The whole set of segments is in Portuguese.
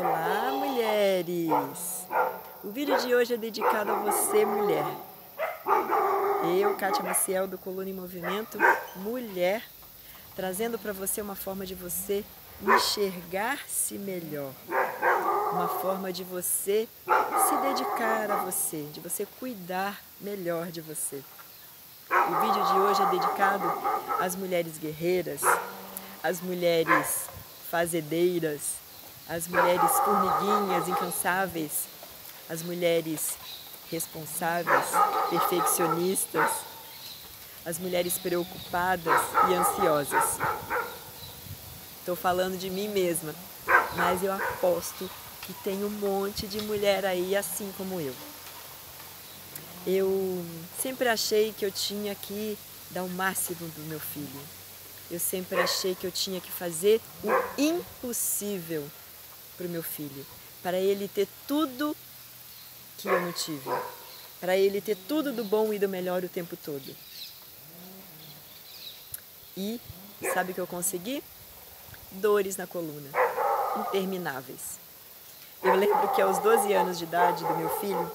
Olá, mulheres! O vídeo de hoje é dedicado a você, mulher. Eu, Kátia Maciel, do Coluna em Movimento Mulher, trazendo para você uma forma de você enxergar-se melhor. Uma forma de você se dedicar a você, de você cuidar melhor de você. O vídeo de hoje é dedicado às mulheres guerreiras, às mulheres fazedeiras, às mulheres formiguinhas incansáveis, às mulheres responsáveis, perfeccionistas, às mulheres preocupadas e ansiosas. Estou falando de mim mesma, mas eu aposto que tem um monte de mulher aí assim como eu. Eu sempre achei que eu tinha que dar o máximo do meu filho. Eu sempre achei que eu tinha que fazer o impossível para o meu filho, para ele ter tudo que eu não tive, para ele ter tudo do bom e do melhor o tempo todo. E sabe o que eu consegui? Dores na coluna, intermináveis. Eu lembro que aos 12 anos de idade do meu filho,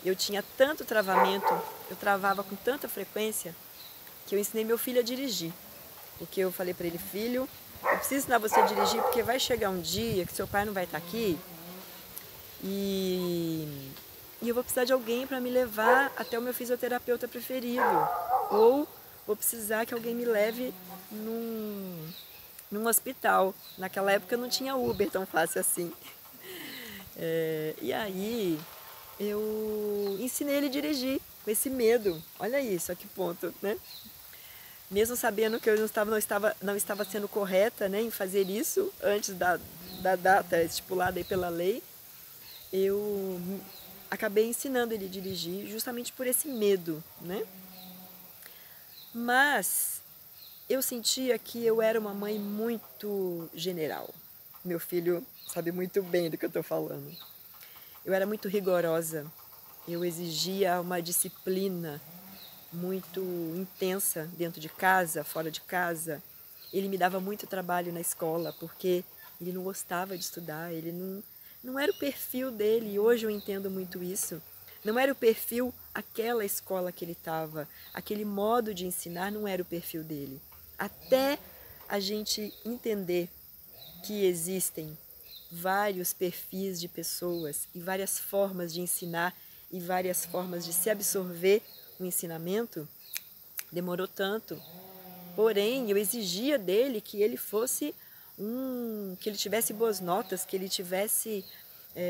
eu tinha tanto travamento, eu travava com tanta frequência, que eu ensinei meu filho a dirigir. Porque eu falei para ele, filho, eu preciso ensinar você a dirigir porque vai chegar um dia que seu pai não vai estar aqui e eu vou precisar de alguém para me levar até o meu fisioterapeuta preferido. Ou vou precisar que alguém me leve num hospital. Naquela época não tinha Uber tão fácil assim. E aí eu ensinei ele a dirigir com esse medo. Olha isso, a que ponto, né? Mesmo sabendo que eu não estava sendo correta, né, em fazer isso antes da data estipulada aí pela lei, eu acabei ensinando ele a dirigir justamente por esse medo, né? Mas eu sentia que eu era uma mãe muito general. Meu filho sabe muito bem do que eu estou falando. Eu era muito rigorosa, eu exigia uma disciplina muito intensa dentro de casa, fora de casa. Ele me dava muito trabalho na escola, porque ele não gostava de estudar, ele não era o perfil dele, e hoje eu entendo muito isso. Não era o perfil, aquela escola que ele estava, aquele modo de ensinar não era o perfil dele. Até a gente entender que existem vários perfis de pessoas e várias formas de ensinar e várias formas de se absorver o ensinamento, demorou tanto. Porém, eu exigia dele que ele fosse que ele tivesse boas notas, que ele tivesse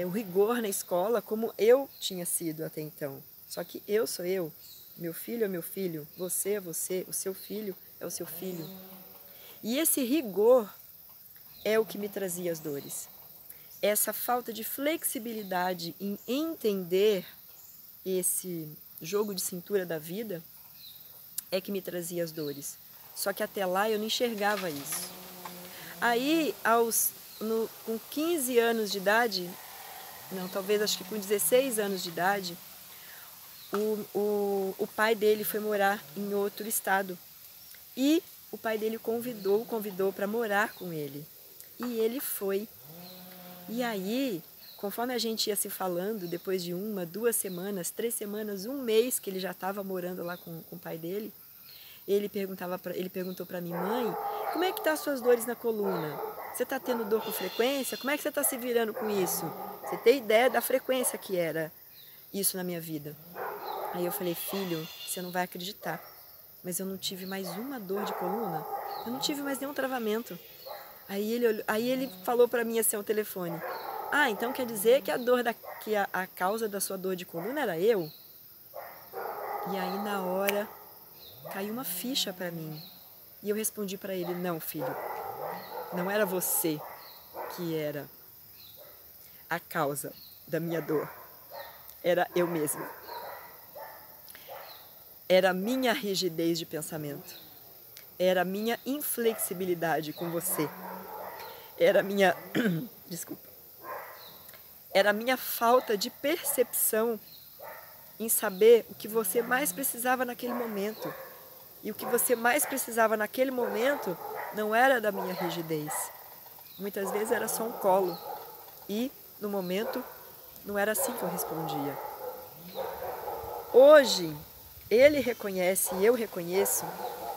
o rigor na escola, como eu tinha sido até então. Só que eu sou eu, meu filho é meu filho, você é você, o seu filho é o seu filho. E esse rigor é o que me trazia as dores. Essa falta de flexibilidade em entender esse jogo de cintura da vida é que me trazia as dores. Só que até lá eu não enxergava isso. Aí, com 15 anos de idade, não, talvez acho que com 16 anos de idade, o pai dele foi morar em outro estado. E o pai dele convidou para morar com ele. E ele foi. E aí, conforme a gente ia se falando, depois de 1, 2 semanas, 3 semanas, 1 mês que ele já estava morando lá com o pai dele, ele perguntou para mim, mãe, como é que tá as suas dores na coluna? Você está tendo dor com frequência? Como é que você está se virando com isso? Você tem ideia da frequência que era isso na minha vida? Aí eu falei, filho, você não vai acreditar, mas eu não tive mais uma dor de coluna, eu não tive mais nenhum travamento. Aí ele falou para mim assim ao telefone, ah, então quer dizer que a causa da sua dor de coluna era eu? E aí na hora caiu uma ficha para mim. E eu respondi para ele, não, filho, não era você que era a causa da minha dor. Era eu mesma. Era a minha rigidez de pensamento. Era a minha inflexibilidade com você. Era a minha... Desculpa. Era a minha falta de percepção em saber o que você mais precisava naquele momento. E o que você mais precisava naquele momento não era da minha rigidez. Muitas vezes era só um colo. E, no momento, não era assim que eu respondia. Hoje, ele reconhece e eu reconheço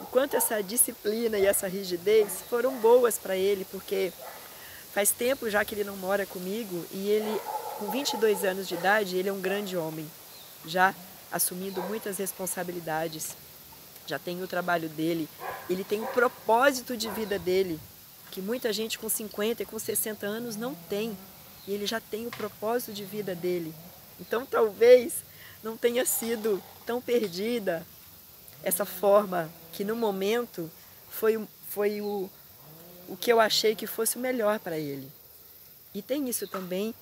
o quanto essa disciplina e essa rigidez foram boas para ele, porque faz tempo já que ele não mora comigo e ele, com 22 anos de idade, ele é um grande homem, já assumindo muitas responsabilidades, já tem o trabalho dele, ele tem o propósito de vida dele, que muita gente com 50 e com 60 anos não tem, e ele já tem o propósito de vida dele. Então talvez não tenha sido tão perdida essa forma que no momento foi o que eu achei que fosse o melhor para ele. E tem isso também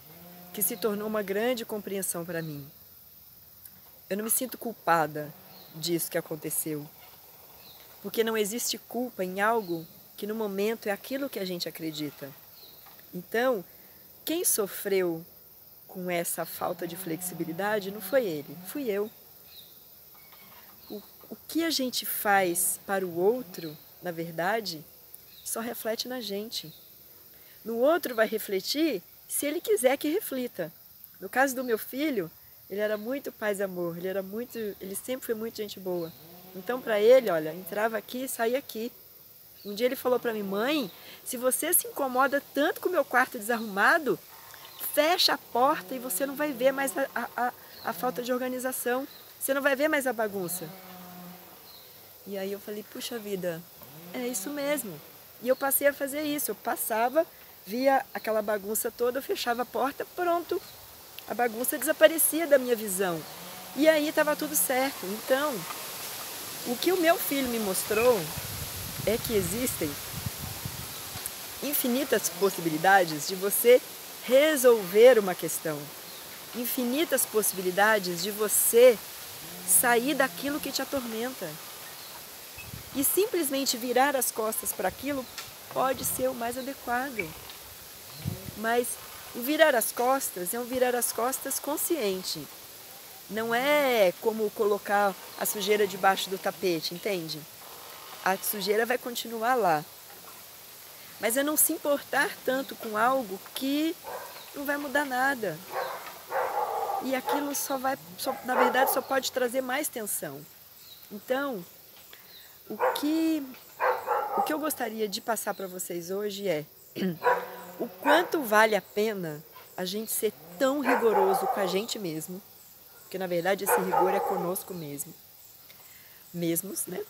que se tornou uma grande compreensão para mim. Eu não me sinto culpada disso que aconteceu, porque não existe culpa em algo que no momento é aquilo que a gente acredita. Então, quem sofreu com essa falta de flexibilidade não foi ele, fui eu. O que a gente faz para o outro, na verdade, só reflete na gente. No outro vai refletir se ele quiser que reflita. No caso do meu filho, ele era muito paz e amor, ele sempre foi muito gente boa. Então para ele, olha, entrava aqui e saía aqui. Um dia ele falou para mim: mãe, se você se incomoda tanto com o meu quarto desarrumado, fecha a porta e você não vai ver mais a falta de organização, você não vai ver mais a bagunça. E aí eu falei: puxa vida, é isso mesmo. E eu passei a fazer isso, eu passava, via aquela bagunça toda, eu fechava a porta, pronto, a bagunça desaparecia da minha visão. E aí estava tudo certo. Então, o que o meu filho me mostrou é que existem infinitas possibilidades de você resolver uma questão, infinitas possibilidades de você sair daquilo que te atormenta. E simplesmente virar as costas para aquilo pode ser o mais adequado. Mas o virar as costas é um virar as costas consciente. Não é como colocar a sujeira debaixo do tapete, entende? A sujeira vai continuar lá. Mas é não se importar tanto com algo que não vai mudar nada. E aquilo na verdade, só pode trazer mais tensão. Então, o que eu gostaria de passar para vocês hoje é o quanto vale a pena a gente ser tão rigoroso com a gente mesmo, porque na verdade esse rigor é conosco mesmos, né?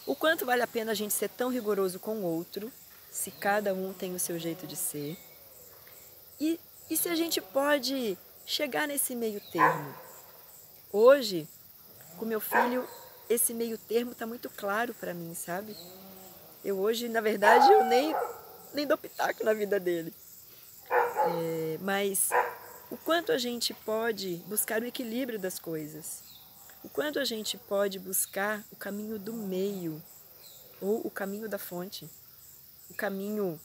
O quanto vale a pena a gente ser tão rigoroso com o outro, se cada um tem o seu jeito de ser, e se a gente pode chegar nesse meio termo. Hoje, com meu filho, esse meio termo está muito claro para mim, sabe? Eu hoje, na verdade, eu nem dou pitaco na vida dele. Mas o quanto a gente pode buscar o equilíbrio das coisas, o quanto a gente pode buscar o caminho do meio, ou o caminho da fonte, o caminho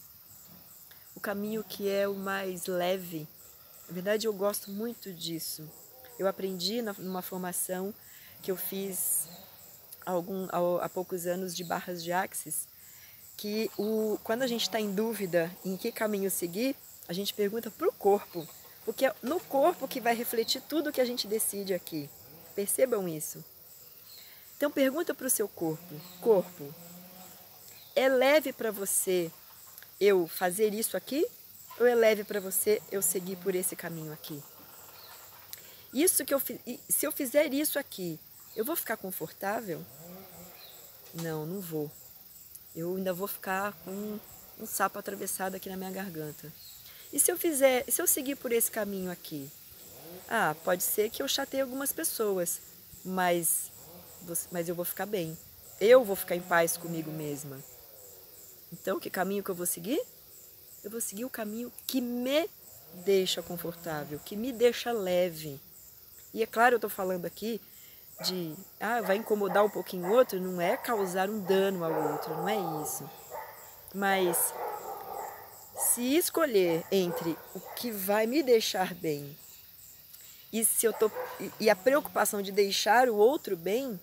que é o mais leve. Na verdade, eu gosto muito disso. Eu aprendi numa formação que eu fiz há poucos anos de barras de axis, que quando a gente está em dúvida em que caminho seguir, a gente pergunta para o corpo, porque é no corpo que vai refletir tudo que a gente decide aqui. Percebam isso. Então pergunta para o seu corpo: corpo, é leve para você eu fazer isso aqui? Ou é leve para você eu seguir por esse caminho aqui? Se eu fizer isso aqui, eu vou ficar confortável? Não, não vou. Eu ainda vou ficar com um sapo atravessado aqui na minha garganta. E se eu seguir por esse caminho aqui? Pode ser que eu chateie algumas pessoas, mas eu vou ficar bem. Eu vou ficar em paz comigo mesma. Então, que caminho que eu vou seguir? Eu vou seguir o caminho que me deixa confortável, que me deixa leve. E é claro, eu estou falando aqui de, vai incomodar um pouquinho o outro, não é causar um dano ao outro, não é isso. Mas se escolher entre o que vai me deixar bem e a preocupação de deixar o outro bem,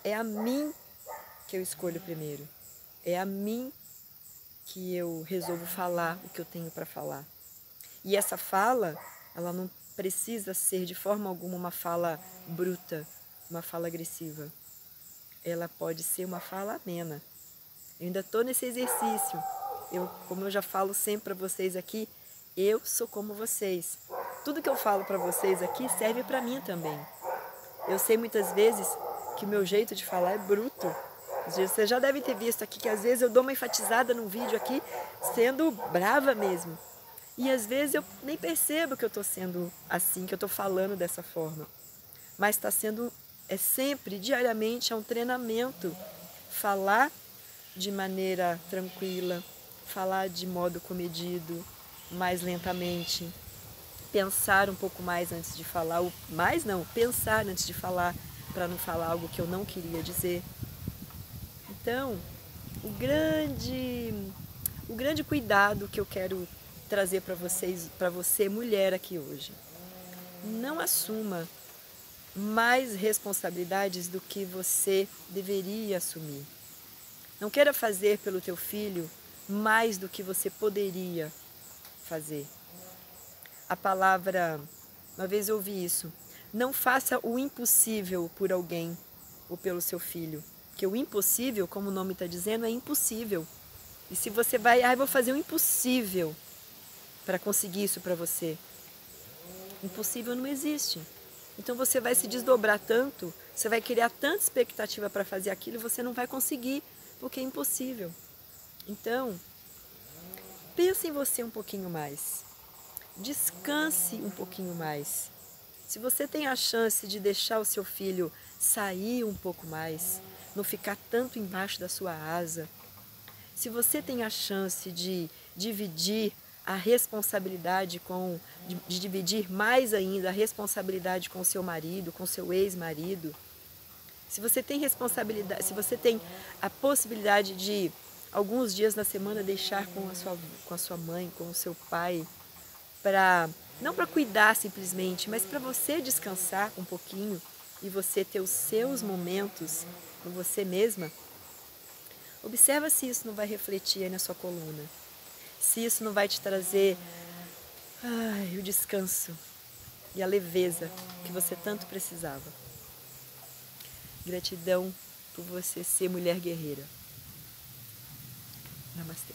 é a mim que eu escolho primeiro. É a mim que eu resolvo falar o que eu tenho para falar. E essa fala, ela não precisa ser de forma alguma uma fala bruta, uma fala agressiva. Ela pode ser uma fala amena. Eu ainda estou nesse exercício. Como eu já falo sempre para vocês aqui, eu sou como vocês. Tudo que eu falo para vocês aqui serve para mim também. Eu sei muitas vezes que o meu jeito de falar é bruto. Vocês já devem ter visto aqui que às vezes eu dou uma enfatizada num vídeo aqui, sendo brava mesmo. E às vezes eu nem percebo que eu estou sendo assim, que eu estou falando dessa forma. Mas está sendo, sempre, diariamente, é um treinamento. Falar de maneira tranquila, falar de modo comedido, mais lentamente, pensar um pouco mais antes de falar, mais não, pensar antes de falar, para não falar algo que eu não queria dizer. Então, o grande cuidado que eu quero trazer para vocês, para você mulher aqui hoje, não assuma mais responsabilidades do que você deveria assumir. Não queira fazer pelo teu filho mais do que você poderia fazer. A palavra, uma vez eu ouvi isso, não faça o impossível por alguém ou pelo seu filho. Porque o impossível, como o nome está dizendo, é impossível. E se você vai, vou fazer o impossível para conseguir isso para você. Impossível não existe. Então você vai se desdobrar tanto, você vai criar tanta expectativa para fazer aquilo e você não vai conseguir, porque é impossível. Então, pense em você um pouquinho mais. Descanse um pouquinho mais. Se você tem a chance de deixar o seu filho sair um pouco mais, não ficar tanto embaixo da sua asa, se você tem a chance de dividir a responsabilidade de dividir mais ainda a responsabilidade com o seu marido, com o seu ex-marido, se você tem responsabilidade, se você tem a possibilidade de alguns dias na semana deixar com a sua mãe, com o seu pai, não para cuidar simplesmente, mas para você descansar um pouquinho e você ter os seus momentos com você mesma, observa se isso não vai refletir aí na sua coluna. Se isso não vai te trazer o descanso e a leveza que você tanto precisava. Gratidão por você ser mulher guerreira. Namastê.